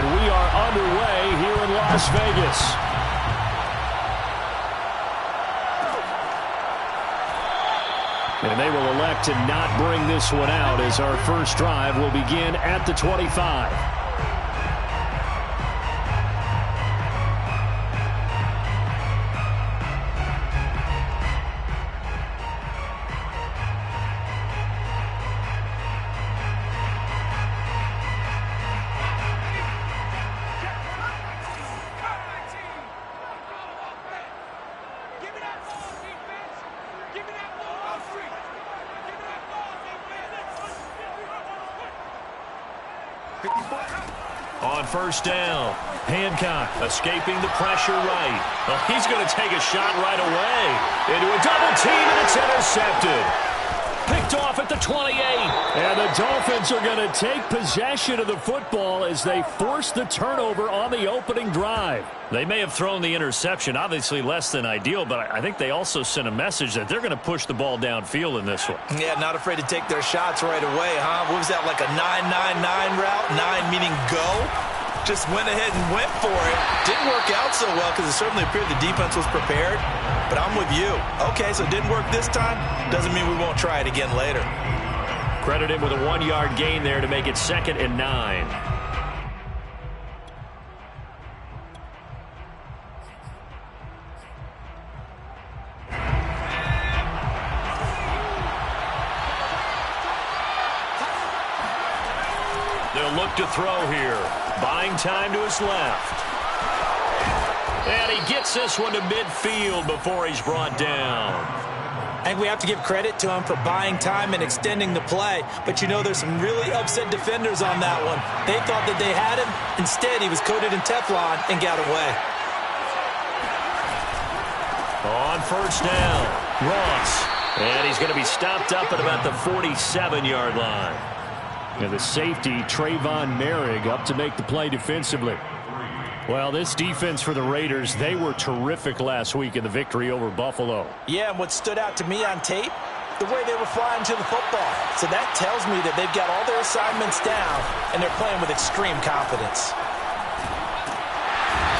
And we are underway here in Las Vegas. And they will elect to not bring this one out as our first drive will begin at the 25. On first down, Hancock escaping the pressure right. Well, he's going to take a shot right away into a double team, and it's intercepted. Picked off at the 28. And the Dolphins are going to take possession of the football as they force the turnover on the opening drive. They may have thrown the interception, obviously less than ideal, but I think they also sent a message that they're going to push the ball downfield in this one. Yeah, not afraid to take their shots right away, huh? What was that, like a 9-9-9 route? 9 meaning go? Just went ahead and went for it. Didn't work out so well because it certainly appeared the defense was prepared. But I'm with you. Okay, so it didn't work this time. Doesn't mean we won't try it again later. Credit him with a 1-yard gain there to make it 2nd and 9. They'll look to throw here. Buying time to his left. And he gets this one to midfield before he's brought down. I think we have to give credit to him for buying time and extending the play. But, you know, there's some really upset defenders on that one. They thought that they had him. Instead, he was coated in Teflon and got away. On first down, Ross. And he's going to be stopped up at about the 47-yard line. And the safety, Trayvon Merrick, up to make the play defensively. Well, this defense for the Raiders, they were terrific last week in the victory over Buffalo. Yeah, and what stood out to me on tape, the way they were flying to the football. So that tells me that they've got all their assignments down, and they're playing with extreme confidence.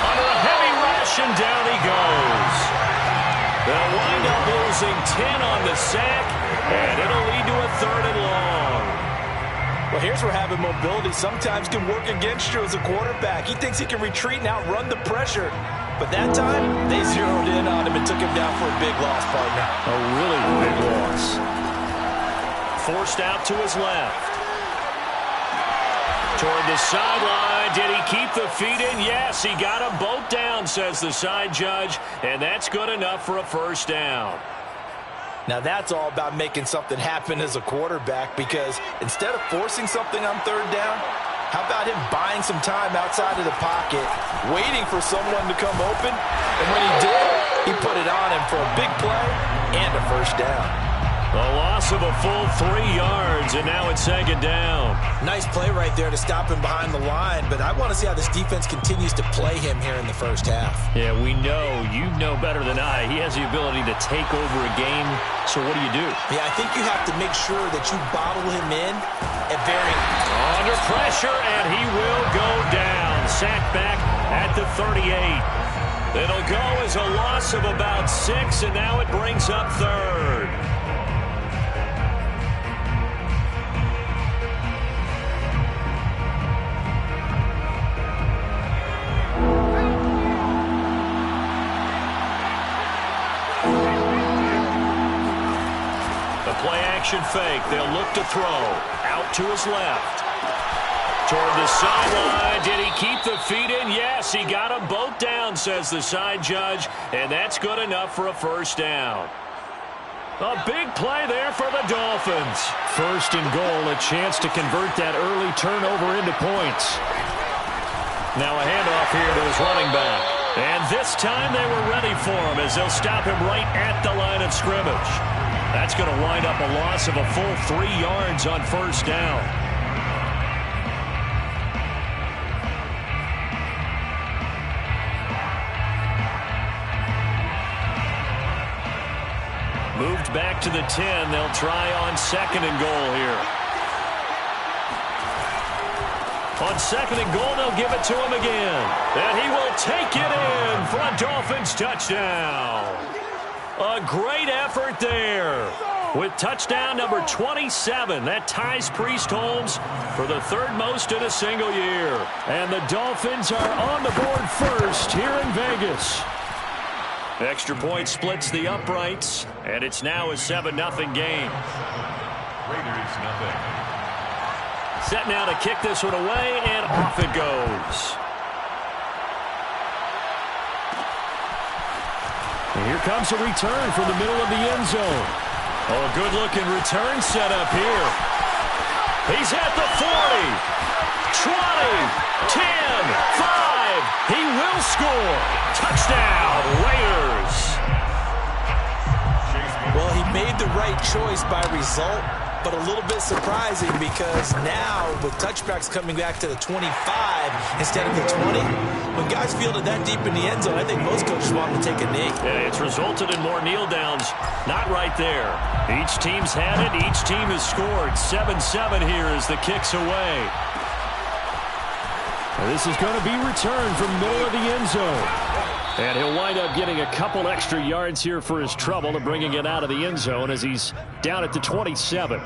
Under a heavy rush, and down he goes. They'll wind up losing 10 on the sack, and it'll lead to a 3rd and long. Well, here's where having mobility sometimes can work against you as a quarterback. He thinks he can retreat and outrun the pressure. But that time, they zeroed in on him and took him down for a big loss, partner. A really big loss. Forced out to his left. Toward the sideline. Did he keep the feet in? Yes, he got them both down, says the side judge. And that's good enough for a first down. Now, that's all about making something happen as a quarterback, because instead of forcing something on 3rd down, how about him buying some time outside of the pocket, waiting for someone to come open, and when he did, he put it on him for a big play and a first down. A loss of a full 3 yards, and now it's 2nd down. Nice play right there to stop him behind the line, but I want to see how this defense continues to play him here in the first half. Yeah, we know. You know better than I. He has the ability to take over a game, so what do? Yeah, I think you have to make sure that you bottle him in at varying... Under pressure, and he will go down. Sacked back at the 38. It'll go as a loss of about 6, and now it brings up 3rd. Play-action fake. They'll look to throw. Out to his left. Toward the sideline. Did he keep the feet in? Yes, he got them both down, says the side judge. And that's good enough for a first down. A big play there for the Dolphins. 1st and goal, a chance to convert that early turnover into points. Now a handoff here to his running back. And this time they were ready for him as they'll stop him right at the line of scrimmage. That's going to wind up a loss of a full 3 yards on first down. Moved back to the 10. They'll try on 2nd and goal here. On second and goal, they'll give it to him again. And he will take it in for a Dolphins touchdown. A great effort there. With touchdown number 27, that ties Priest Holmes for the third most in a single year. And the Dolphins are on the board first here in Vegas. Extra point splits the uprights, and it's now a 7-0 game. Raiders nothing. Set now to kick this one away, and off it goes. And here comes a return from the middle of the end zone. Oh, good-looking return set up here. He's at the 40, 20, 10, 5. He will score. Touchdown, Raiders. Well, he made the right choice by result, but a little bit surprising because now with touchbacks coming back to the 25 instead of the 20, when guys field it that deep in the end zone, I think most coaches want them to take a knee. Yeah, it's resulted in more kneel downs. Not right there. Each team's had it. Each team has scored. 7-7 here as the kick's away. And this is going to be returned from the middle of the end zone. And he'll wind up getting a couple extra yards here for his trouble and bringing it out of the end zone as he's down at the 27.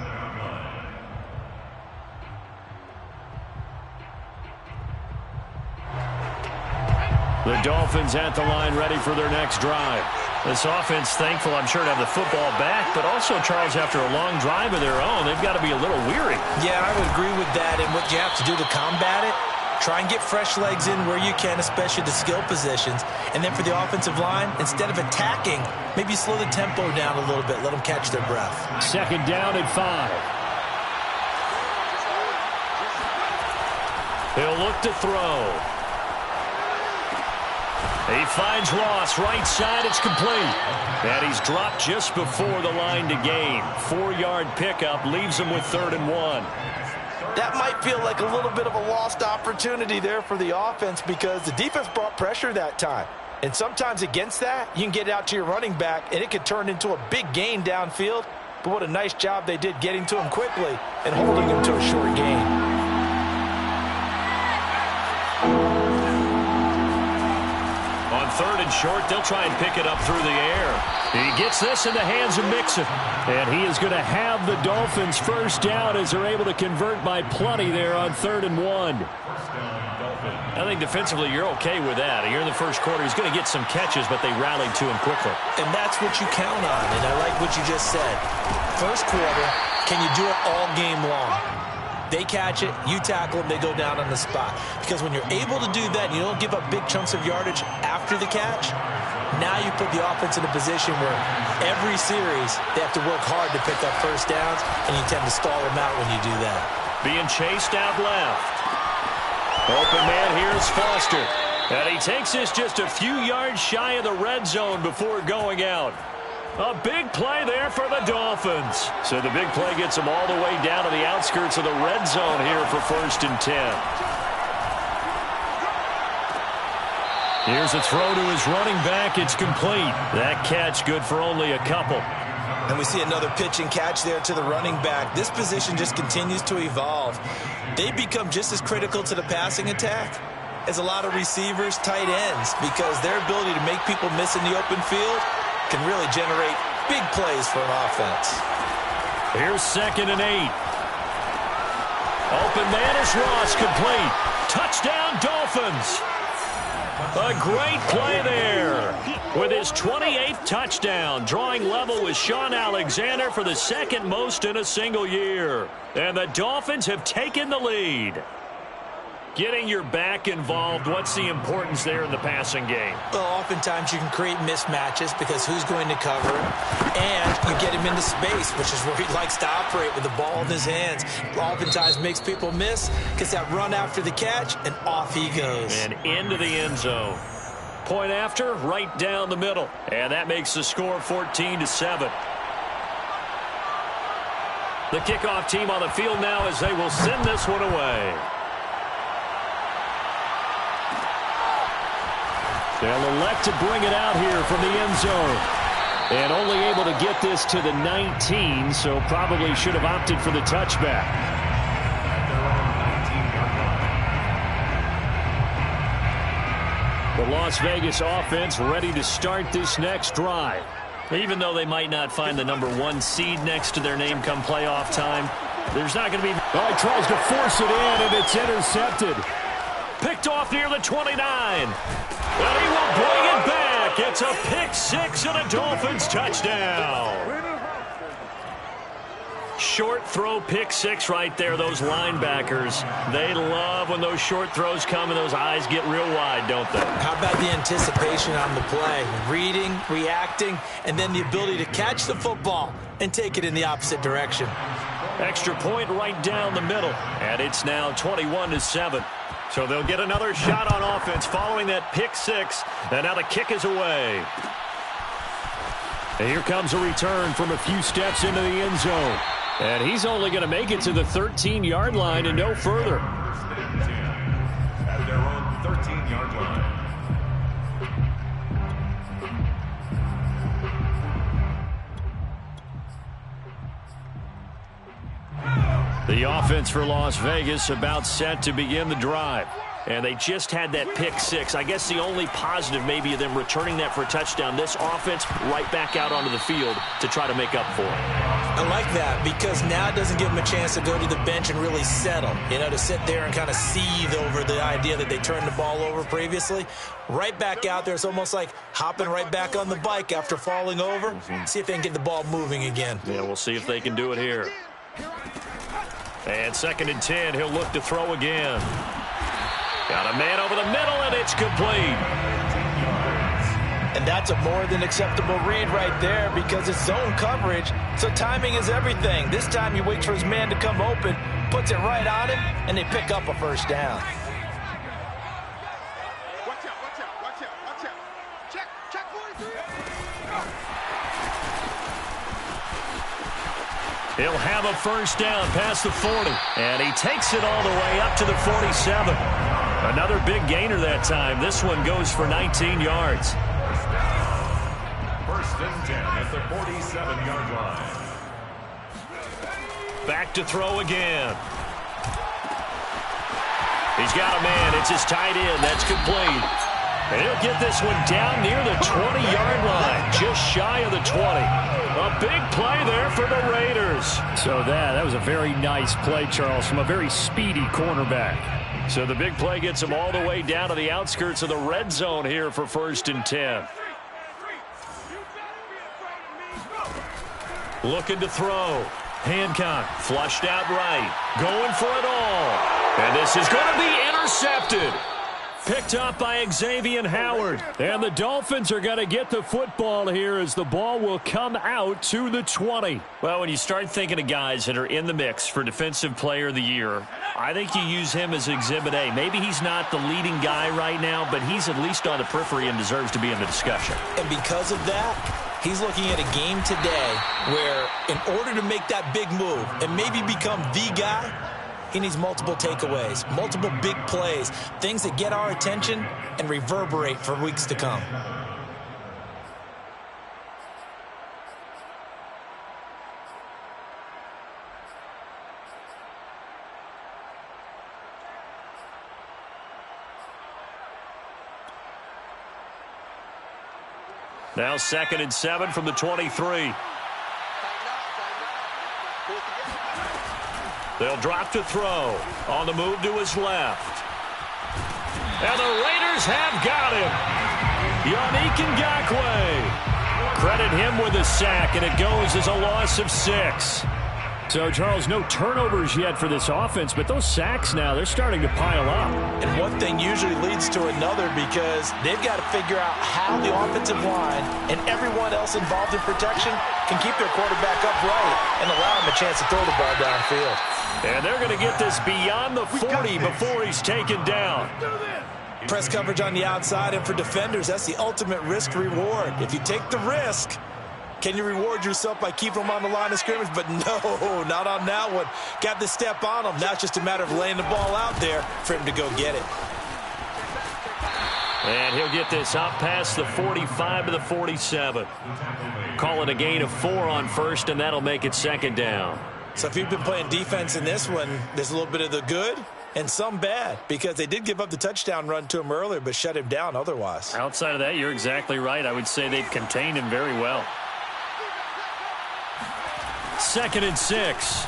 The Dolphins at the line ready for their next drive. This offense thankful, I'm sure, to have the football back, but also, Charles, after a long drive of their own, they've got to be a little weary. Yeah, I would agree with that, and what you have to do to combat it, try and get fresh legs in where you can, especially the skill positions. And then for the offensive line, instead of attacking, maybe slow the tempo down a little bit. Let them catch their breath. Second down and 5. He'll look to throw. He finds Ross right side. It's complete. And he's dropped just before the line to gain. 4-yard pickup leaves him with 3rd and 1. That might feel like a little bit of a lost opportunity there for the offense because the defense brought pressure that time. And sometimes against that, you can get it out to your running back, and it could turn into a big gain downfield. But what a nice job they did getting to him quickly and holding him to a short gain. On 3rd and short, they'll try and pick it up through the air. He gets this in the hands of Mixon. And he is going to have the Dolphins first down as they're able to convert by plenty there on 3rd and 1. I think defensively you're okay with that. Here in the first quarter, he's going to get some catches, but they rallied to him quickly. And that's what you count on, and I like what you just said. First quarter, can you do it all game long? They catch it, you tackle them, they go down on the spot. Because when you're able to do that, you don't give up big chunks of yardage after the catch, now you put the offense in a position where every series they have to work hard to pick up first downs, and you tend to stall them out when you do that. Being chased out left. Open man here is Foster. And he takes this just a few yards shy of the red zone before going out. A big play there for the Dolphins. So the big play gets them all the way down to the outskirts of the red zone here for 1st and 10. Here's a throw to his running back. It's complete. That catch good for only a couple. And we see another pitch and catch there to the running back. This position just continues to evolve. They become just as critical to the passing attack as a lot of receivers, tight ends, because their ability to make people miss in the open field can really generate big plays for an offense. Here's 2nd and 8. Open man is Ross, complete. Touchdown, Dolphins. A great play there with his 28th touchdown, drawing level with Sean Alexander for the 2nd most in a single year. And the Dolphins have taken the lead. Getting your back involved, what's the importance there in the passing game? Well, oftentimes you can create mismatches because who's going to cover him, and you get him into space, which is where he likes to operate with the ball in his hands. Oftentimes makes people miss, gets that run after the catch, and off he goes. And into the end zone. Point after, right down the middle. And that makes the score 14-7. The kickoff team on the field now as they will send this one away. They'll elect to bring it out here from the end zone. And only able to get this to the 19, so probably should have opted for the touchback. Las Vegas offense ready to start this next drive. Even though they might not find the #1 seed next to their name come playoff time, there's not going to be... Oh, he tries to force it in, and it's intercepted. Picked off near the 29. And he will bring it back. It's a pick six and a Dolphins touchdown. Short throw pick six right there. Those linebackers, they love when those short throws come and those eyes get real wide, don't they? How about the anticipation on the play? Reading, reacting, and then the ability to catch the football and take it in the opposite direction. Extra point right down the middle. And it's now 21-7. So they'll get another shot on offense following that pick six. And now the kick is away. And here comes a return from a few steps into the end zone. And he's only going to make it to the 13-yard line and no further. At their own 13-yard line. The offense for Las Vegas about set to begin the drive. And they just had that pick six. I guess the only positive maybe of them returning that for a touchdown. This offense right back out onto the field to try to make up for it. I like that because now it doesn't give them a chance to go to the bench and really settle. You know, to sit there and kind of seethe over the idea that they turned the ball over previously. Right back out there. It's almost like hopping right back on the bike after falling over. See if they can get the ball moving again. Yeah, we'll see if they can do it here. And 2nd and 10. He'll look to throw again. Got a man over the middle, and it's complete. And that's a more than acceptable read right there because it's zone coverage, so timing is everything. This time he waits for his man to come open, puts it right on him, and they pick up a first down. Watch out, watch out, watch out, watch out. Check, boys. He'll have a first down past the 40, and he takes it all the way up to the 47. Another big gainer that time. This one goes for 19 yards. First and 10 at the 47-yard line. Back to throw again. He's got a man. It's his tight end. That's complete. And he'll get this one down near the 20-yard line, just shy of the 20. A big play there for the Raiders. So that was a very nice play, Charles, from a very speedy cornerback. So the big play gets him all the way down to the outskirts of the red zone here for 1st and 10. Looking to throw. Hancock flushed out right. Going for it all. And this is going to be intercepted. Picked up by Xavier Howard. And the Dolphins are going to get the football here as the ball will come out to the 20. Well, when you start thinking of guys that are in the mix for Defensive Player of the Year, I think you use him as Exhibit A. Maybe he's not the leading guy right now, but he's at least on the periphery and deserves to be in the discussion. And because of that, he's looking at a game today where in order to make that big move and maybe become the guy, he needs multiple takeaways, multiple big plays, things that get our attention and reverberate for weeks to come. Now 2nd and 7 from the 23. They'll drop to throw. On the move to his left. And the Raiders have got him. Yannick Ngakoue. Credit him with a sack, and it goes as a loss of 6. So, Charles, no turnovers yet for this offense, but those sacks now, they're starting to pile up. And one thing usually leads to another because they've got to figure out how the offensive line and everyone else involved in protection can keep their quarterback upright and allow him a chance to throw the ball downfield. And they're going to get this beyond the 40 before he's taken down. Press coverage on the outside, and for defenders, that's the ultimate risk-reward. If you take the risk, can you reward yourself by keeping them on the line of scrimmage? But no, not on that one. Got the step on him. Now it's just a matter of laying the ball out there for him to go get it. And he'll get this up past the 45 to the 47. Call it a gain of 4 on first, and that'll make it 2nd down. So if you've been playing defense in this one, there's a little bit of the good and some bad, because they did give up the touchdown run to him earlier, but shut him down otherwise. Outside of that, you're exactly right. I would say they've contained him very well. 2nd and 6.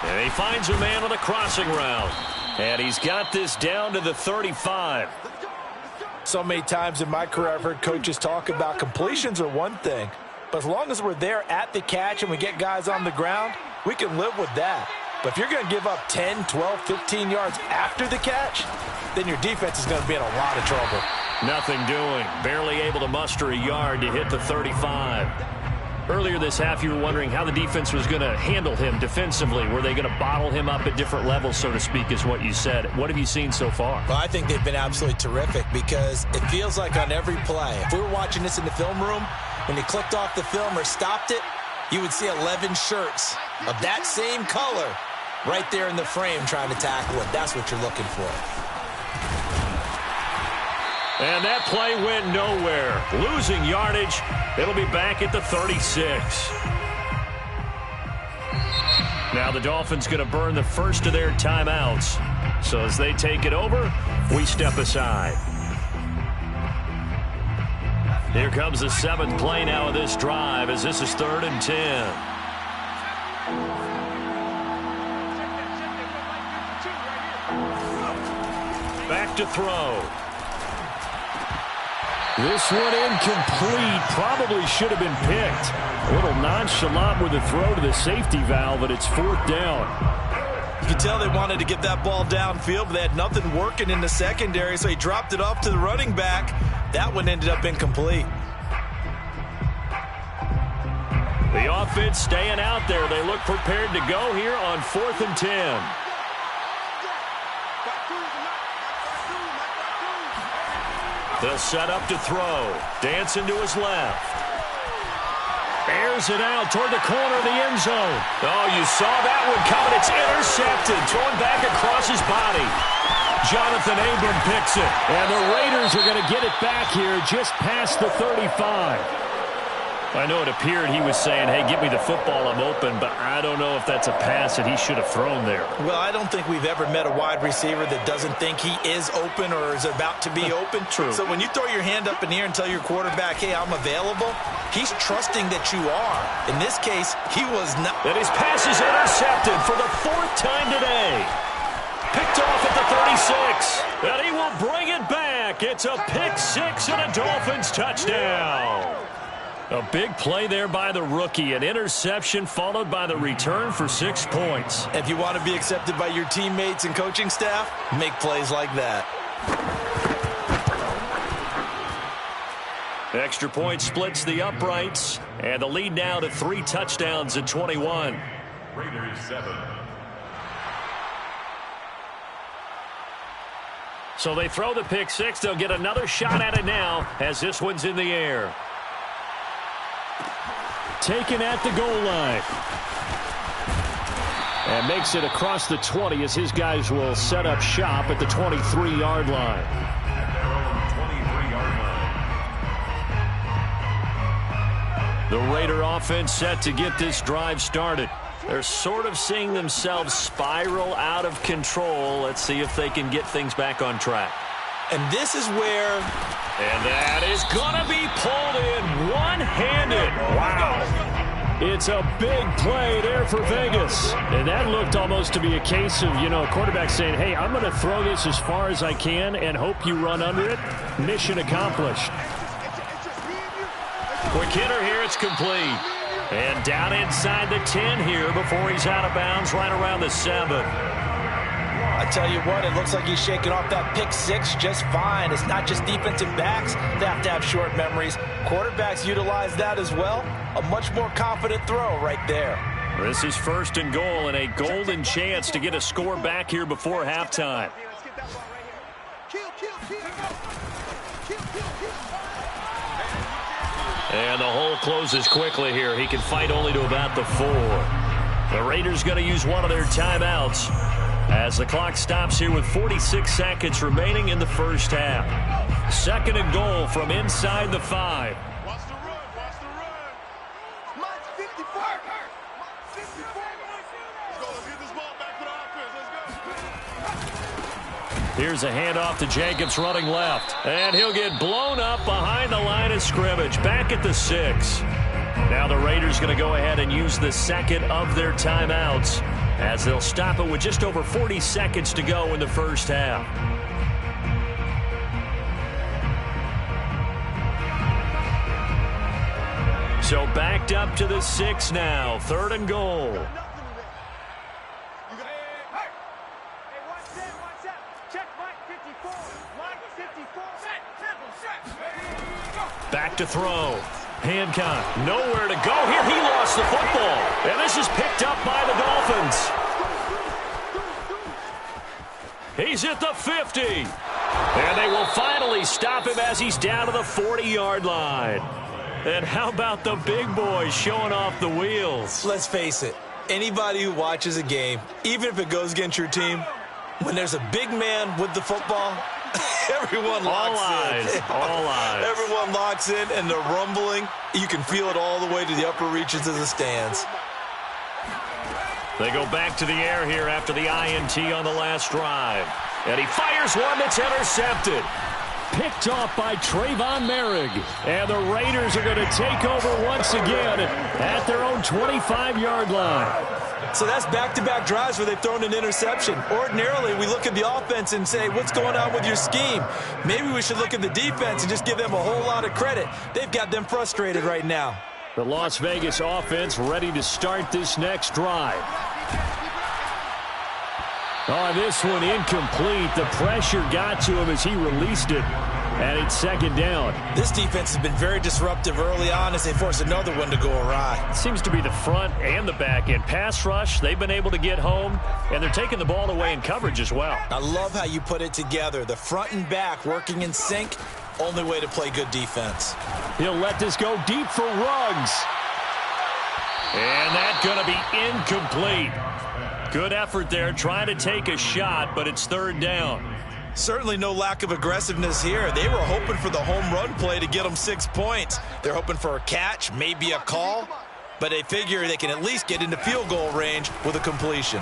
And he finds a man on a crossing route. And he's got this down to the 35. So many times in my career I've heard coaches talk about completions are one thing, but as long as we're there at the catch and we get guys on the ground, we can live with that. But if you're going to give up 10, 12, 15 yards after the catch, then your defense is going to be in a lot of trouble. Nothing doing. Barely able to muster a yard to hit the 35. Earlier this half, you were wondering how the defense was going to handle him defensively. Were they going to bottle him up at different levels, so to speak, is what you said. What have you seen so far? Well, I think they've been absolutely terrific because it feels like on every play, if we were watching this in the film room, when you clicked off the film or stopped it, you would see 11 shirts of that same color right there in the frame trying to tackle it. That's what you're looking for. And that play went nowhere. Losing yardage. It'll be back at the 36. Now the Dolphins going to burn the first of their timeouts. So as they take it over, we step aside. Here comes the 7th play now of this drive as this is 3rd and 10. Back to throw. This one incomplete. Probably should have been picked. A little nonchalant with the throw to the safety valve, but it's 4th down. You can tell they wanted to get that ball downfield, but they had nothing working in the secondary, so he dropped it off to the running back. That one ended up incomplete. The offense staying out there. They look prepared to go here on 4th and 10. They'll set up to throw. Dancing to his left. Airs it out toward the corner of the end zone. Oh, you saw that one coming. It's intercepted. Thrown back across his body. Jonathan Abram picks it. And the Raiders are going to get it back here just past the 35. I know it appeared he was saying, hey, give me the football, I'm open, but I don't know if that's a pass that he should have thrown there. Well, I don't think we've ever met a wide receiver that doesn't think he is open or is about to be open. True. So when you throw your hand up in the air and tell your quarterback, hey, I'm available, he's trusting that you are. In this case, he was not. And his pass is intercepted for the 4th time today. Picked off at the 36. And he will bring it back. It's a pick 6 and a Dolphins touchdown. A big play there by the rookie. An interception followed by the return for 6 points. If you want to be accepted by your teammates and coaching staff, make plays like that. Extra point splits the uprights. And the lead now to 3 touchdowns at 21. Raiders 7. So they throw the pick 6. They'll get another shot at it now as this one's in the air. Taken at the goal line. And makes it across the 20 as his guys will set up shop at the 23-yard line. At their own 23-yard line. The Raider offense set to get this drive started. They're sort of seeing themselves spiral out of control. Let's see if they can get things back on track. And this is where... And that is going to be pulled in one-handed. Wow. It's a big play there for Vegas. And that looked almost to be a case of, a quarterback saying, hey, I'm going to throw this as far as I can and hope you run under it. Mission accomplished. Quick hitter here. It's complete. And down inside the 10 here before he's out of bounds right around the 7. I tell you what, it looks like he's shaking off that pick 6 just fine. It's not just defensive backs that have to have short memories. Quarterbacks utilize that as well. A much more confident throw right there. This is 1st and goal and a golden chance to get a score back here before halftime. And the hole closes quickly here. He can fight only to about the 4. The Raiders going to use one of their timeouts as the clock stops here with 46 seconds remaining in the first half. 2nd and goal from inside the 5. Watch the run. Watch the run. Mike 54. 54. Let's go. Let's get this ball back to the Here's a handoff to Jacobs running left. And he'll get blown up behind the line of scrimmage. Back at the 6. Now the Raiders going to go ahead and use the second of their timeouts as they'll stop it with just over 40 seconds to go in the first half. So backed up to the 6 now. 3rd and goal. Back to throw. Hancock, nowhere to go here. He lost the football. And this is picked up by the Dolphins. He's at the 50. And they will finally stop him as he's down to the 40-yard line. And how about the big boys showing off the wheels? Let's face it, anybody who watches a game, even if it goes against your team, when there's a big man with the football, everyone locks in. All eyes. Everyone locks in, and the rumbling, you can feel it all the way to the upper reaches of the stands. They go back to the air here after the INT on the last drive. And he fires one that's intercepted. Picked off by Trayvon Merrick. And the Raiders are going to take over once again at their own 25-yard line. So that's back-to-back drives where they've thrown an interception. Ordinarily, we look at the offense and say, what's going on with your scheme? Maybe we should look at the defense and just give them a whole lot of credit. They've got them frustrated right now. The Las Vegas offense ready to start this next drive. On this one, incomplete. The pressure got to him as he released it. And it's 2nd down. This defense has been very disruptive early on as they force another one to go awry. Seems to be the front and the back end. Pass rush, they've been able to get home, and they're taking the ball away in coverage as well. I love how you put it together. The front and back working in sync, only way to play good defense. He'll let this go deep for Ruggs. And that's going to be incomplete. Good effort there, trying to take a shot, but it's 3rd down. Certainly no lack of aggressiveness here. They were hoping for the home run play to get them 6 points. They're hoping for a catch, maybe a call, but they figure they can at least get into field goal range with a completion.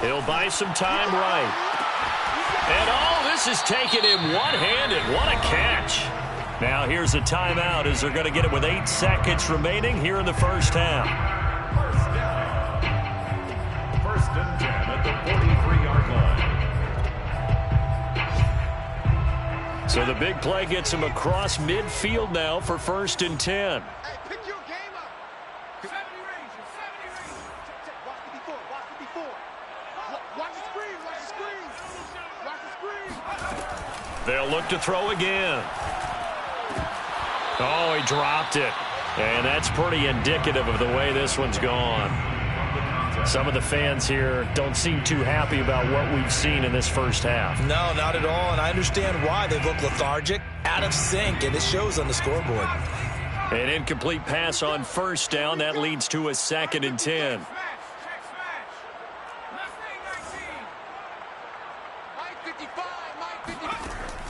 He'll buy some time right. And all this is taken in one-handed. What a catch. Now here's a timeout as they're going to get it with 8 seconds remaining here in the first half. First and 10 at the 43-yard line. So the big play gets him across midfield now for 1st and 10. Hey, pick your game up. 70 range. Check. Watch the before. Watch the screen. Watch the screen. They'll look to throw again. Oh, he dropped it. And that's pretty indicative of the way this one's gone. Some of the fans here don't seem too happy about what we've seen in this first half. No, not at all, and I understand why. They look lethargic, out of sync, and it shows on the scoreboard. An incomplete pass on 1st down. That leads to a 2nd and 10.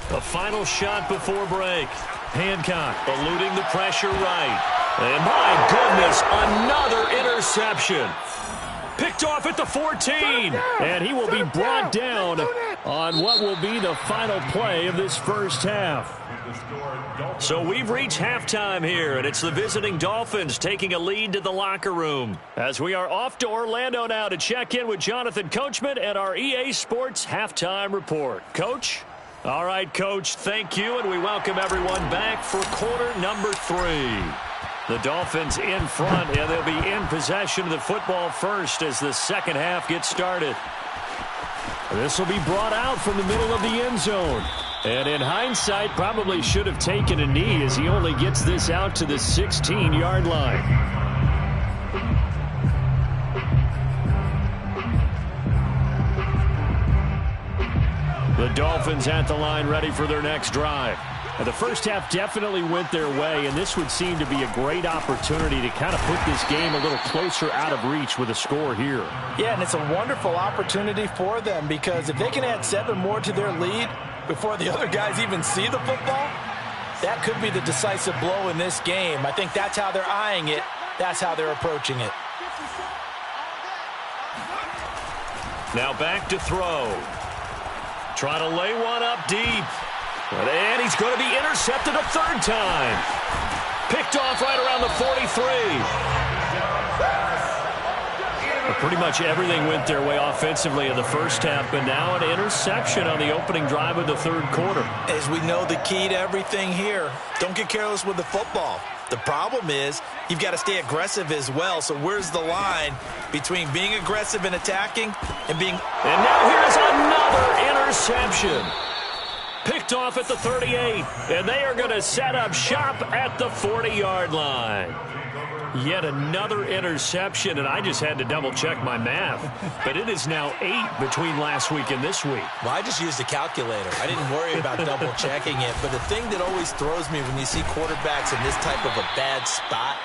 A final shot before break. Hancock eluding the pressure right. And my goodness, another interception. Picked off at the 14. And he will be brought down on what will be the final play of this first half. So we've reached halftime here, and it's the visiting Dolphins taking a lead to the locker room. As we are off to Orlando now to check in with Jonathan Coachman and our EA Sports Halftime Report. Coach? All right, Coach, thank you, and we welcome everyone back for quarter number 3. The Dolphins in front, and they'll be in possession of the football first as the second half gets started. This will be brought out from the middle of the end zone. And in hindsight, probably should have taken a knee as he only gets this out to the 16-yard line. The Dolphins at the line ready for their next drive. And the first half definitely went their way, and this would seem to be a great opportunity to kind of put this game a little closer out of reach with a score here. Yeah, and it's a wonderful opportunity for them because if they can add 7 more to their lead before the other guys even see the football, that could be the decisive blow in this game. I think that's how they're eyeing it. That's how they're approaching it. Now back to throw. Trying to lay one up deep. And he's going to be intercepted a third time. Picked off right around the 43. Pretty much everything went their way offensively in the first half, but now an interception on the opening drive of the third quarter. As we know, the key to everything here, don't get careless with the football. The problem is you've got to stay aggressive as well. So where's the line between being aggressive and attacking and being... And now here's another interception. Picked off at the 38, and they are going to set up shop at the 40-yard line. Yet another interception, and I just had to double-check my math. But it is now 8 between last week and this week. Well, I just used a calculator. I didn't worry about double-checking it. But the thing that always throws me when you see quarterbacks in this type of a bad spot,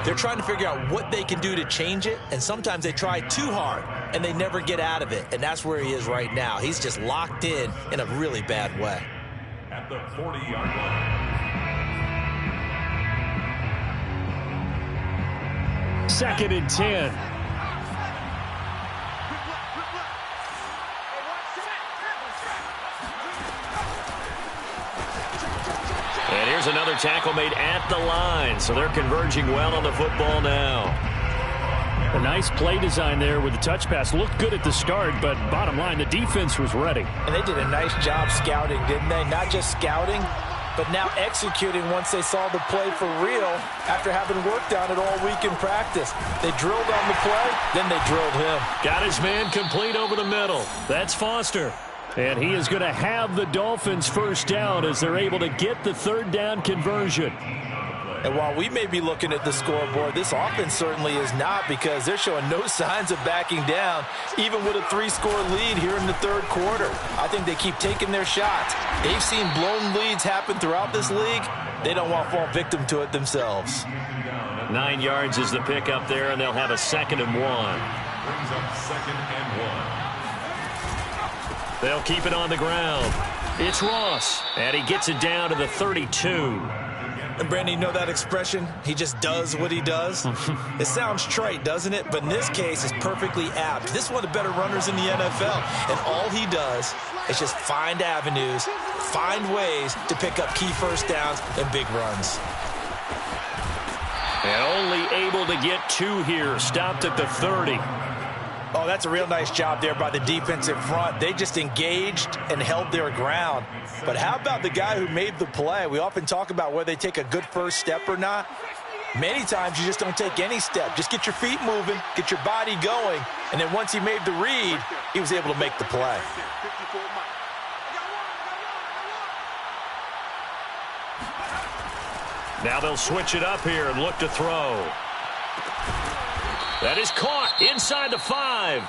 they're trying to figure out what they can do to change it, and sometimes they try too hard, and they never get out of it. And that's where he is right now. He's just locked in a really bad way. At the 40-yard line. Second and 10. And here's another tackle made at the line, so they're converging well on the football now. A nice play design there with the touch pass. Looked good at the start, but bottom line, the defense was ready. And they did a nice job scouting, didn't they? Not just scouting, but now executing once they saw the play for real after having worked on it all week in practice. They drilled on the play, then they drilled him. Got his man complete over the middle. That's Foster. And he is going to have the Dolphins first down as they're able to get the third down conversion. And while we may be looking at the scoreboard, this offense certainly is not, because they're showing no signs of backing down, even with a 3-score lead here in the third quarter. I think they keep taking their shots. They've seen blown leads happen throughout this league. They don't want to fall victim to it themselves. 9 yards is the pick up there, and they'll have a 2nd and 1. Brings up 2nd and 1. They'll keep it on the ground. It's Ross, and he gets it down to the 32. And Brandon, you know that expression? He just does what he does. It sounds trite, doesn't it? But in this case, it's perfectly apt. This is one of the better runners in the NFL. And all he does is just find avenues, find ways to pick up key first downs and big runs. And only able to get 2 here. Stopped at the 30. Oh, that's a real nice job there by the defensive front. They just engaged and held their ground. But how about the guy who made the play? We often talk about whether they take a good first step or not. Many times you just don't take any step. Just get your feet moving, get your body going, and then once he made the read, he was able to make the play. Now they'll switch it up here and look to throw. That is caught inside the 5.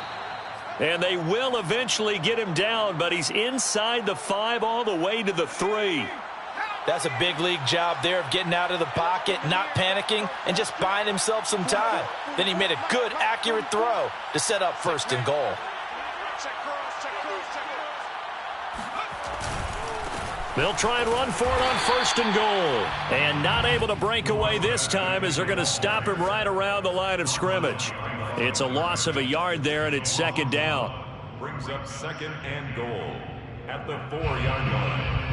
And they will eventually get him down, but he's inside the 5 all the way to the 3. That's a big league job there of getting out of the pocket, not panicking, and just buying himself some time. Then he made a good, accurate throw to set up 1st and goal. They'll try and run for it on 1st and goal. And not able to break away this time as they're going to stop him right around the line of scrimmage. It's a loss of a yard there, and it's 2nd down. Brings up 2nd and goal at the 4-yard line.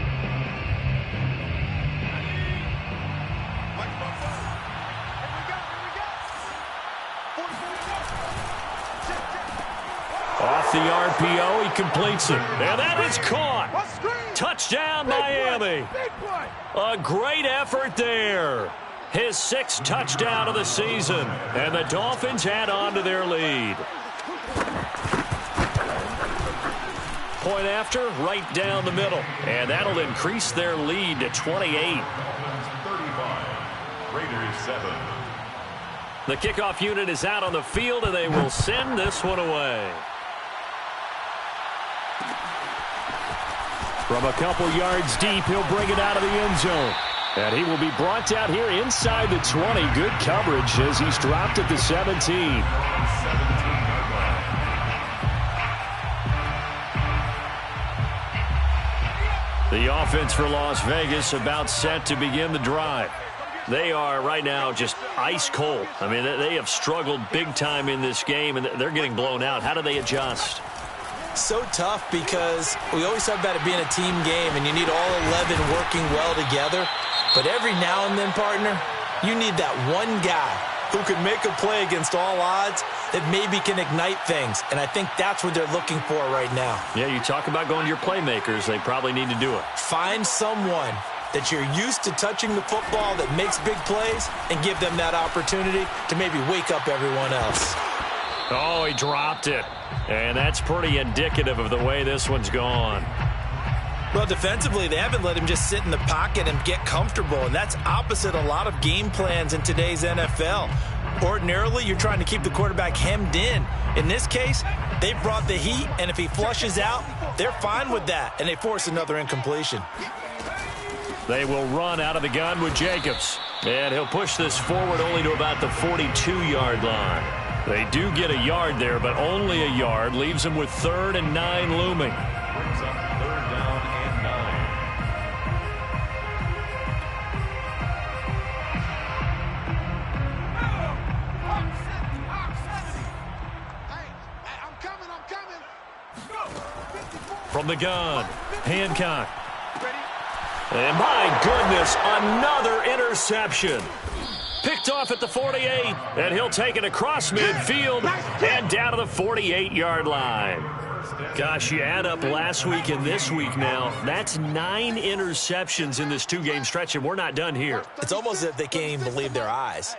Off the RPO, he completes it. And that is caught. Touchdown, Miami. A great effort there. His 6th touchdown of the season. And the Dolphins add on to their lead. Point after, right down the middle. And that'll increase their lead to 28. 35. Raiders 7. The kickoff unit is out on the field, and they will send this one away. From a couple yards deep, he'll bring it out of the end zone. And he will be brought out here inside the 20. Good coverage as he's dropped at the 17. The offense for Las Vegas about set to begin the drive. They are right now just ice cold. I mean, they have struggled big time in this game, and they're getting blown out. How do they adjust? So tough because we always talk about it being a team game and you need all 11 working well together. But every now and then, partner, you need that one guy who can make a play against all odds that maybe can ignite things. And I think that's what they're looking for right now. Yeah, you talk about going to your playmakers. They probably need to do it. Find someone that you're used to touching the football that makes big plays and give them that opportunity to maybe wake up everyone else. Oh, he dropped it. And that's pretty indicative of the way this one's gone. Well, defensively, they haven't let him just sit in the pocket and get comfortable, and that's opposite a lot of game plans in today's NFL. Ordinarily, you're trying to keep the quarterback hemmed in. In this case, they brought the heat, and if he flushes out, they're fine with that, and they force another incompletion. They will run out of the gun with Jacobs. And he'll push this forward only to about the 42-yard line. They do get a yard there, but only a yard. Leaves them with 3rd and 9 looming. Brings up 3rd down and 9. From the gun, Hancock. And my goodness, another interception. Picked off at the 48, and he'll take it across midfield and down to the 48-yard line. Gosh, you add up last week and this week now, that's 9 interceptions in this 2-game stretch, and we're not done here. It's almost as if they can't even believe their eyes.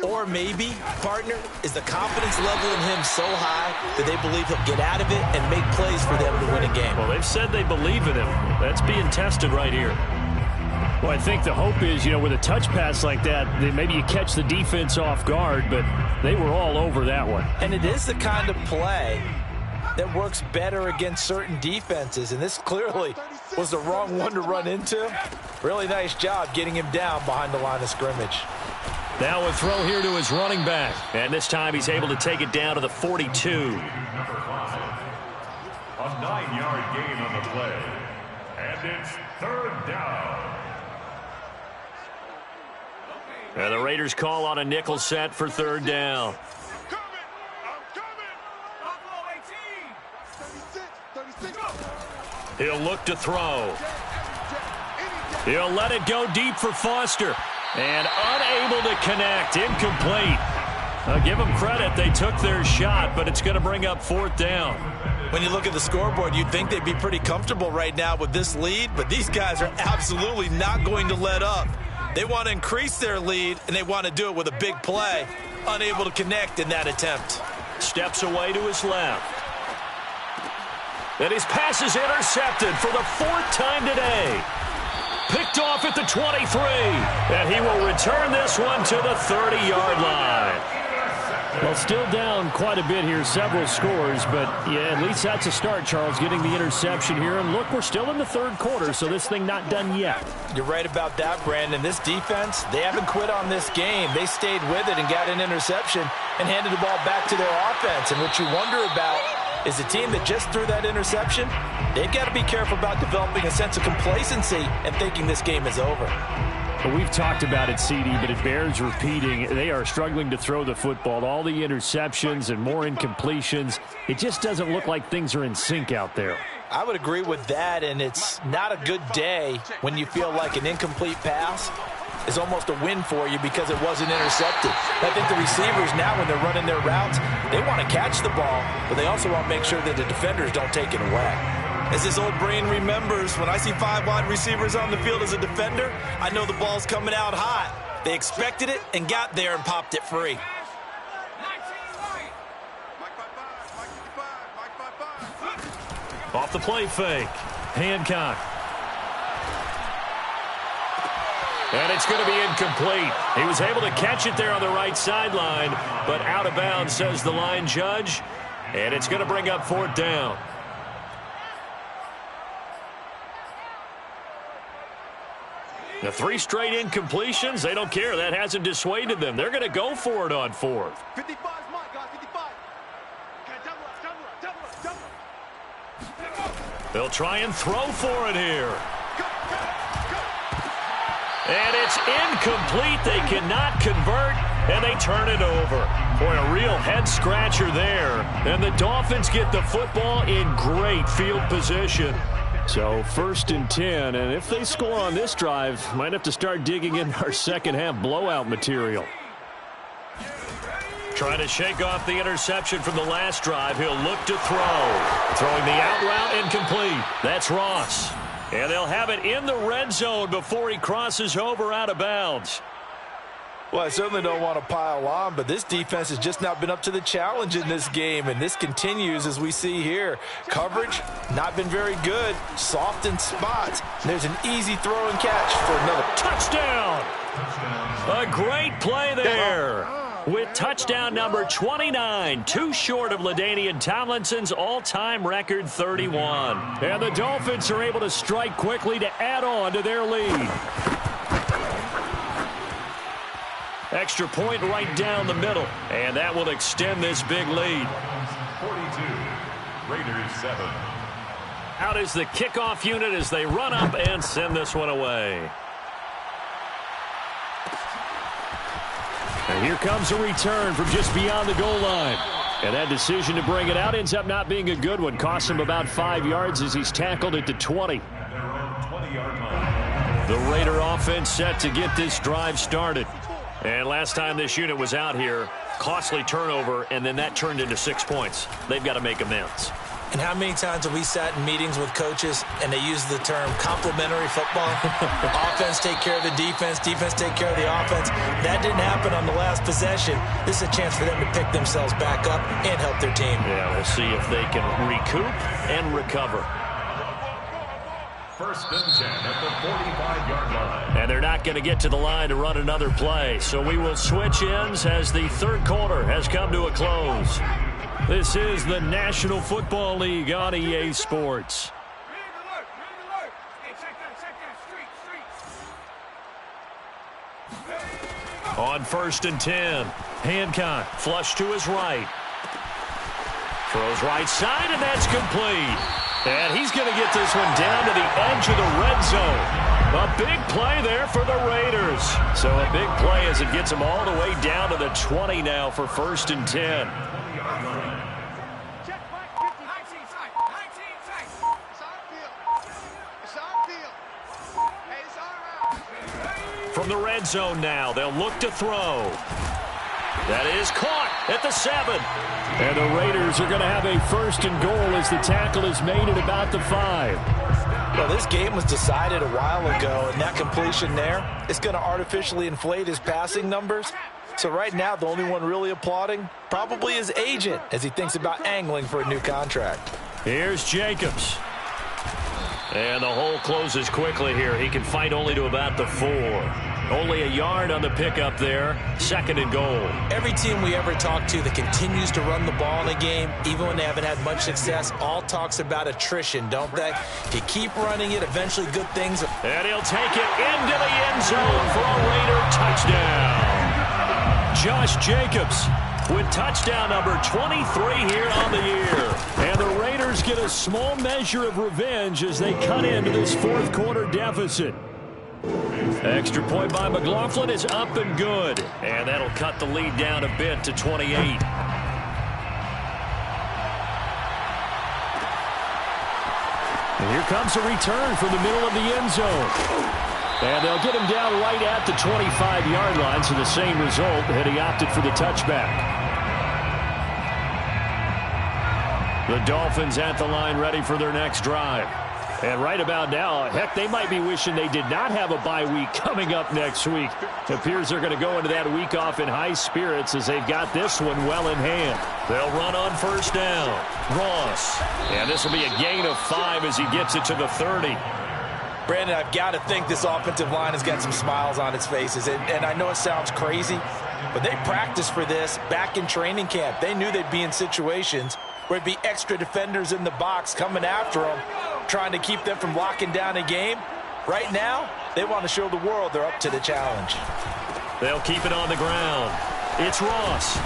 Or maybe, partner, is the confidence level in him so high that they believe he'll get out of it and make plays for them to win a game. Well, they've said they believe in him. That's being tested right here. Well, I think the hope is, with a touch pass like that maybe you catch the defense off guard, but they were all over that one. And it is the kind of play that works better against certain defenses, and this clearly was the wrong one to run into. Really nice job getting him down behind the line of scrimmage. Now a throw here to his running back, and this time he's able to take it down to the 42. Number 5. A 9-yard gain on the play. And it's 3rd down. And the Raiders call on a nickel set for 3rd down. He'll look to throw. He'll let it go deep for Foster. And unable to connect. Incomplete. Give them credit. They took their shot, but it's going to bring up 4th down. When you look at the scoreboard, you'd think they'd be pretty comfortable right now with this lead, but these guys are absolutely not going to let up. They want to increase their lead, and they want to do it with a big play. Unable to connect in that attempt. Steps away to his left. And his pass is intercepted for the 4th time today. Picked off at the 23. And he will return this one to the 30-yard line. Well, still down quite a bit here, several scores, but yeah, at least that's a start, Charles, getting the interception here. And look, we're still in the 3rd quarter, so this thing not done yet. You're right about that, Brandon. This defense, they haven't quit on this game. They stayed with it and got an interception and handed the ball back to their offense. And what you wonder about is the team that just threw that interception, they've got to be careful about developing a sense of complacency and thinking this game is over. Well, we've talked about it, CD, but it bears repeating. They are struggling to throw the football. All the interceptions and more incompletions. It just doesn't look like things are in sync out there. I would agree with that, and it's not a good day when you feel like an incomplete pass is almost a win for you because it wasn't intercepted. I think the receivers now, when they're running their routes, they want to catch the ball, but they also want to make sure that the defenders don't take it away. As this old brain remembers, when I see 5 wide receivers on the field as a defender, I know the ball's coming out hot. They expected it and got there and popped it free. Off the play fake. Hancock. And it's going to be incomplete. He was able to catch it there on the right sideline, but out of bounds, says the line judge. And it's going to bring up 4th down. The 3 straight incompletions, they don't care. That hasn't dissuaded them. They're going to go for it on 4th. 55 is mine, guys, 55. Okay, double up. They'll try and throw for it here. And it's incomplete. They cannot convert. and they turn it over. Boy, a real head-scratcher there. And the Dolphins get the football in great field position. So 1st and 10, and if they score on this drive, might have to start digging in our second-half blowout material. Trying to shake off the interception from the last drive. He'll look to throw. Throwing the out route incomplete. That's Ross. And they'll have it in the red zone before he crosses over out of bounds. Well, I certainly don't want to pile on, but this defense has just not been up to the challenge in this game, and this continues as we see here. Coverage, not been very good. Soft in spots. There's an easy throw and catch for another touchdown. A great play there. With touchdown number 29, too short of LaDainian Tomlinson's all-time record 31. And the Dolphins are able to strike quickly to add on to their lead. Extra point right down the middle, and that will extend this big lead. 42, Raiders 7. Out is the kickoff unit as they run up and send this one away. And here comes a return from just beyond the goal line. And that decision to bring it out ends up not being a good one. Costs him about 5 yards as he's tackled at the 20. At their own 20-yard line. The Raider offense set to get this drive started. And last time this unit was out here, costly turnover, and then that turned into 6 points. They've got to make amends. And how many times have we sat in meetings with coaches and they use the term complementary football? Offense take care of the defense, defense take care of the offense. That didn't happen on the last possession. This is a chance for them to pick themselves back up and help their team. Yeah, we'll see if they can recoup and recover. 1st and 10 at the 45-yard line. And they're not going to get to the line to run another play. So we will switch ends as the third quarter has come to a close. This is the National Football League on EA Sports. On 1st and 10, Hancock flush to his right. Throws right side, and that's complete. And he's going to get this one down to the edge of the red zone. A big play there for the Raiders. So a big play as it gets them all the way down to the 20 now for 1st and 10. From the red zone now, they'll look to throw. That is caught at the 7. And the Raiders are going to have a 1st and goal as the tackle is made at about the 5. Well, this game was decided a while ago, and that completion there is going to artificially inflate his passing numbers. So right now, the only one really applauding probably his agent as he thinks about angling for a new contract. Here's Jacobs. And the hole closes quickly here. He can fight only to about the 4. Only a yard on the pickup there. 2nd and goal. Every team we ever talk to that continues to run the ball in a game, even when they haven't had much success, all talks about attrition, don't they? If you keep running it, eventually good things. And he'll take it into the end zone for a Raider touchdown. Josh Jacobs with touchdown number 23 here on the year. And the Raiders get a small measure of revenge as they cut into this 4th quarter deficit. Extra point by McLaughlin is up and good. And that'll cut the lead down a bit to 28. And here comes a return from the middle of the end zone. And they'll get him down right at the 25-yard line, so the same result had he opted for the touchback. The Dolphins at the line ready for their next drive. And right about now, heck, they might be wishing they did not have a bye week coming up next week. It appears they're going to go into that week off in high spirits as they've got this one well in hand. They'll run on 1st down. Ross. And this will be a gain of 5 as he gets it to the 30. Brandon, I've got to think this offensive line has got some smiles on its faces. And I know it sounds crazy, but they practiced for this back in training camp. They knew they'd be in situations where it'd be extra defenders in the box coming after them, trying to keep them from locking down a game. Right now, they want to show the world they're up to the challenge. They'll keep it on the ground. It's Ross.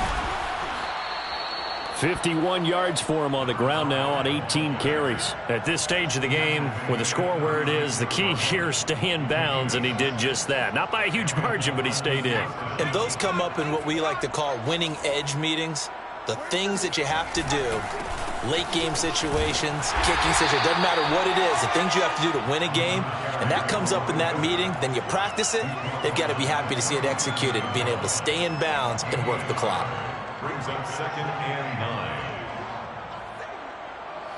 51 yards for him on the ground now on 18 carries. At this stage of the game, with the score where it is, the key here is stay in bounds, and he did just that. Not by a huge margin, but he stayed in. And those come up in what we like to call winning edge meetings. The things that you have to do, late game situations, kicking situations, doesn't matter what it is, the things you have to do to win a game, and that comes up in that meeting, then you practice it, they've got to be happy to see it executed, being able to stay in bounds and work the clock. Brings up 2nd and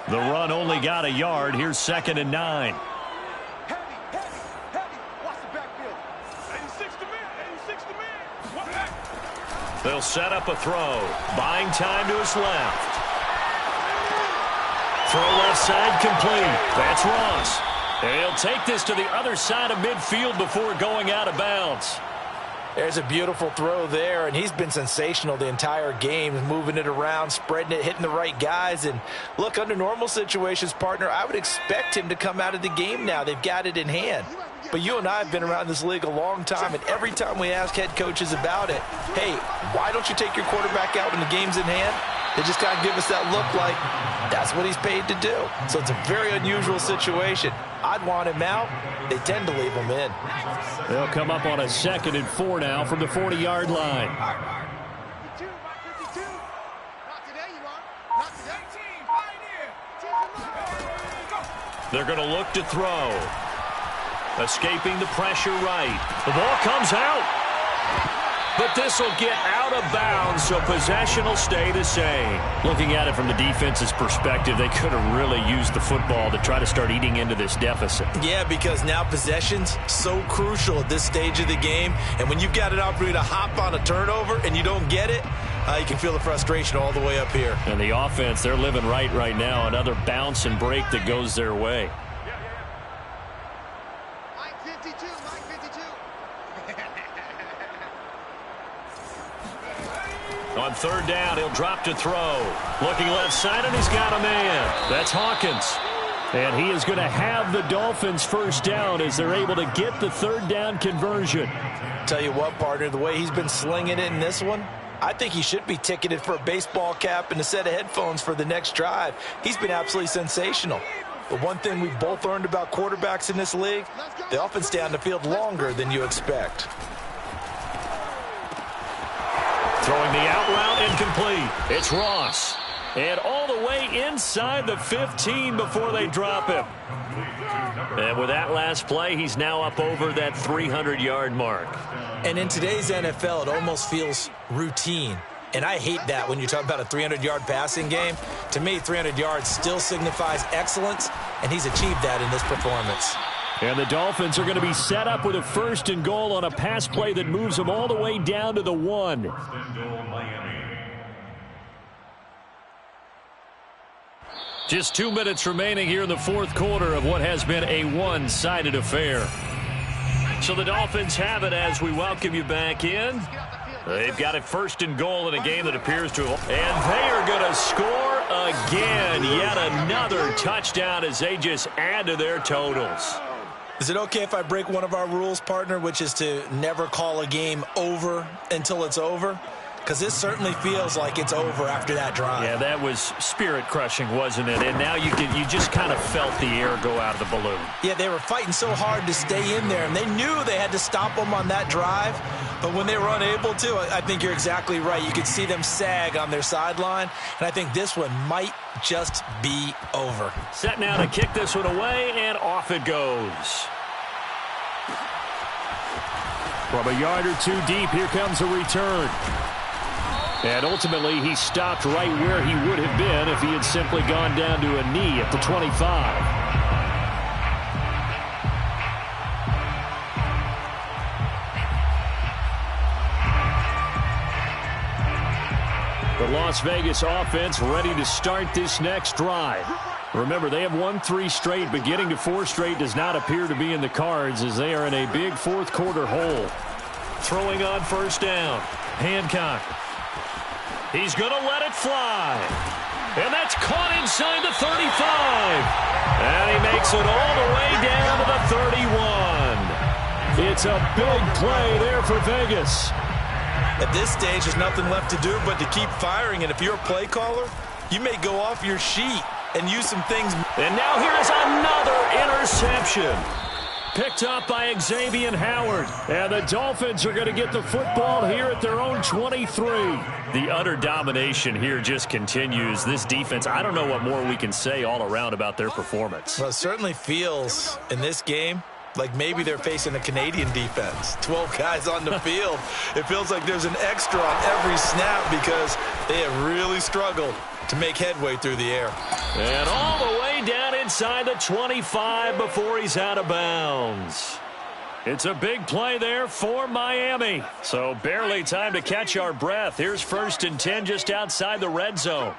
9. The run only got a yard. Here's 2nd and 9. Heavy. Watch the backfield. 86 to man. They'll set up a throw. Buying time to his left. Throw left side complete. That's Ross. And he'll take this to the other side of midfield before going out of bounds. There's a beautiful throw there, and he's been sensational the entire game, moving it around, spreading it, hitting the right guys. And look, under normal situations, partner, I would expect him to come out of the game now. They've got it in hand. But you and I have been around this league a long time, and every time we ask head coaches about it, hey, why don't you take your quarterback out when the game's in hand? They just kind of give us that look like that's what he's paid to do. So it's a very unusual situation. I'd want him out. They tend to leave him in. They'll come up on a 2nd and 4 now from the 40-yard line. 52, Mike 52. Not today, you are. Not today. Team, pioneer. They're going to look to throw. Escaping the pressure right. The ball comes out. But this will get out of bounds, so possession will stay the same. Looking at it from the defense's perspective, they could have really used the football to try to start eating into this deficit. Yeah, because now possession's so crucial at this stage of the game. And when you've got an opportunity to hop on a turnover and you don't get it, you can feel the frustration all the way up here. And the offense, they're living right now. Another bounce and break that goes their way. Mike 52, Mike 52. On 3rd down, he'll drop to throw. Looking left side, and he's got a man. That's Hawkins. And he is going to have the Dolphins first down as they're able to get the 3rd down conversion. Tell you what, partner, the way he's been slinging it in this one, I think he should be ticketed for a baseball cap and a set of headphones for the next drive. He's been absolutely sensational. But one thing we've both learned about quarterbacks in this league, they often stay on the field longer than you expect. Throwing the out route incomplete. It's Ross. And all the way inside the 15 before they drop him. And with that last play, he's now up over that 300-yard mark. And in today's NFL, it almost feels routine. And I hate that when you talk about a 300-yard passing game. To me, 300 yards still signifies excellence, and he's achieved that in this performance. And the Dolphins are going to be set up with a 1st and goal on a pass play that moves them all the way down to the 1. Just 2 minutes remaining here in the 4th quarter of what has been a one-sided affair. So the Dolphins have it as we welcome you back in. They've got it 1st and goal in a game that appears to have... And they are going to score again. Yet another touchdown as they just add to their totals. Is it okay if I break one of our rules, partner, which is to never call a game over until it's over? Because this certainly feels like it's over after that drive. Yeah, that was spirit-crushing, wasn't it? And now you just kind of felt the air go out of the balloon. Yeah, they were fighting so hard to stay in there, and they knew they had to stop them on that drive. But when they were unable to, I think you're exactly right. You could see them sag on their sideline, and I think this one might just be over. Set now to kick this one away, and off it goes. From a yard or two deep, here comes a return. And ultimately, he stopped right where he would have been if he had simply gone down to a knee at the 25. The Las Vegas offense ready to start this next drive. Remember, they have won 3 straight, but getting to 4 straight does not appear to be in the cards as they are in a big 4th quarter hole. Throwing on 1st down. Hancock. He's going to let it fly. And that's caught inside the 35. And he makes it all the way down to the 31. It's a big play there for Vegas. At this stage, there's nothing left to do but to keep firing. And if you're a play caller, you may go off your sheet and use some things. And now here is another interception. Picked up by Xavier Howard. And the Dolphins are going to get the football here at their own 23. The utter domination here just continues. This defense, I don't know what more we can say all around about their performance. Well, it certainly feels in this game like maybe they're facing a Canadian defense. 12 guys on the field. It feels like there's an extra on every snap because they have really struggled to make headway through the air. And all the way down inside the 25 before he's out of bounds. It's a big play there for Miami. So barely time to catch our breath. Here's 1st and 10 just outside the red zone.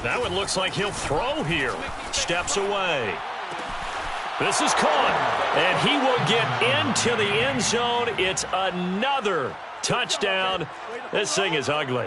That one looks like he'll throw here. Steps away. This is caught, and he will get into the end zone. It's another touchdown. This thing is ugly.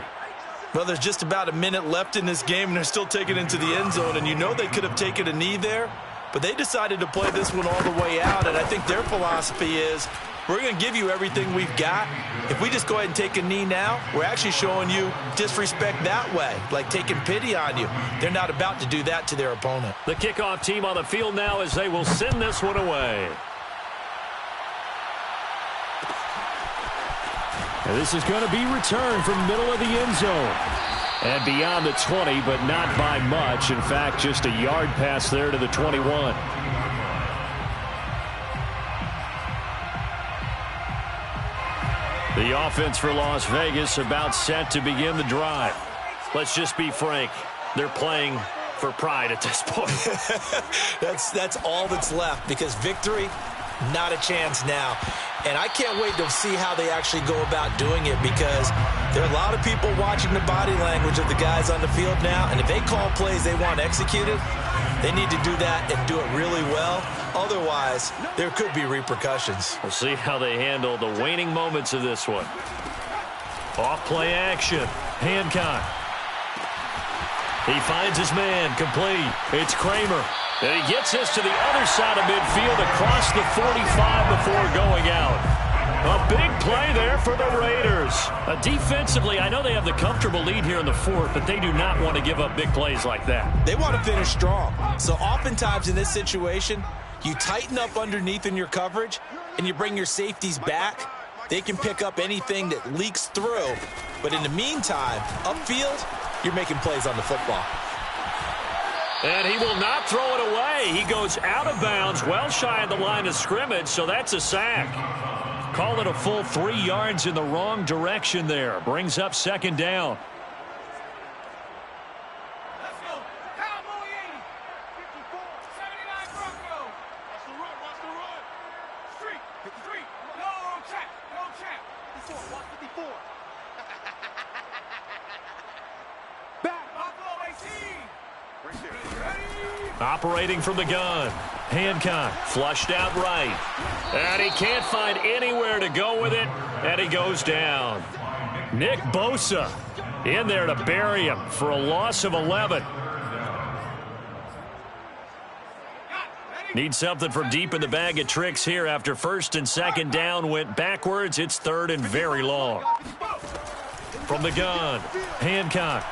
Well, there's just about a minute left in this game, and they're still taking it into the end zone, and you know they could have taken a knee there, but they decided to play this one all the way out, and I think their philosophy is, we're going to give you everything we've got. If we just go ahead and take a knee now, we're actually showing you disrespect that way, like taking pity on you. They're not about to do that to their opponent. The kickoff team on the field now as they will send this one away. And this is going to be returned from middle of the end zone. And beyond the 20, but not by much. In fact, just a yard pass there to the 21. The offense for Las Vegas about set to begin the drive. Let's just be frank. They're playing for pride at this point. That's all that's left because victory, not a chance now. And I can't wait to see how they actually go about doing it because there are a lot of people watching the body language of the guys on the field now. And if they call plays they want executed, they need to do that and do it really well. Otherwise, there could be repercussions. We'll see how they handle the waning moments of this one. Off play action. Hancock. He finds his man complete. It's Kramer. And he gets this to the other side of midfield across the 45 before going out. A big play there for the Raiders. Defensively, I know they have the comfortable lead here in the 4th, but they do not want to give up big plays like that. They want to finish strong. So oftentimes in this situation, you tighten up underneath in your coverage, and you bring your safeties back. They can pick up anything that leaks through. But in the meantime, upfield, you're making plays on the football. And he will not throw it away. He goes out of bounds, well shy of the line of scrimmage, so that's a sack. Call it a full 3 yards in the wrong direction there. Brings up 2nd down. Let's go. Cowboy 80. 54. 79 Bronco. Watch the run. Watch the run. Street. Street. No trap. No trap. 54. Watch 54. Back. Buffalo 18. Operating from the gun. Hancock flushed out right. And he can't find anywhere to go with it. And he goes down. Nick Bosa in there to bury him for a loss of 11. Need something from deep in the bag of tricks here after 1st and 2nd down went backwards. It's 3rd and very long. From the gun, Hancock.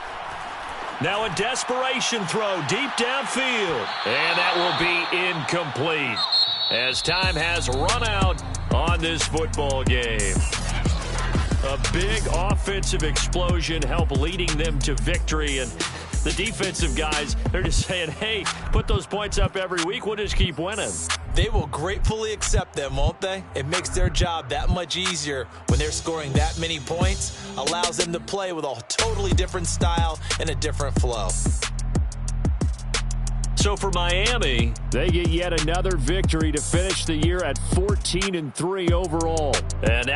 Now a desperation throw deep downfield. And that will be incomplete as time has run out on this football game. A big offensive explosion helped leading them to victory. And the defensive guys, they're just saying, hey, put those points up every week. We'll just keep winning. They will gratefully accept them, won't they? It makes their job that much easier when they're scoring that many points. Allows them to play with a totally different style and a different flow. So for Miami, they get yet another victory to finish the year at 14-3 overall. And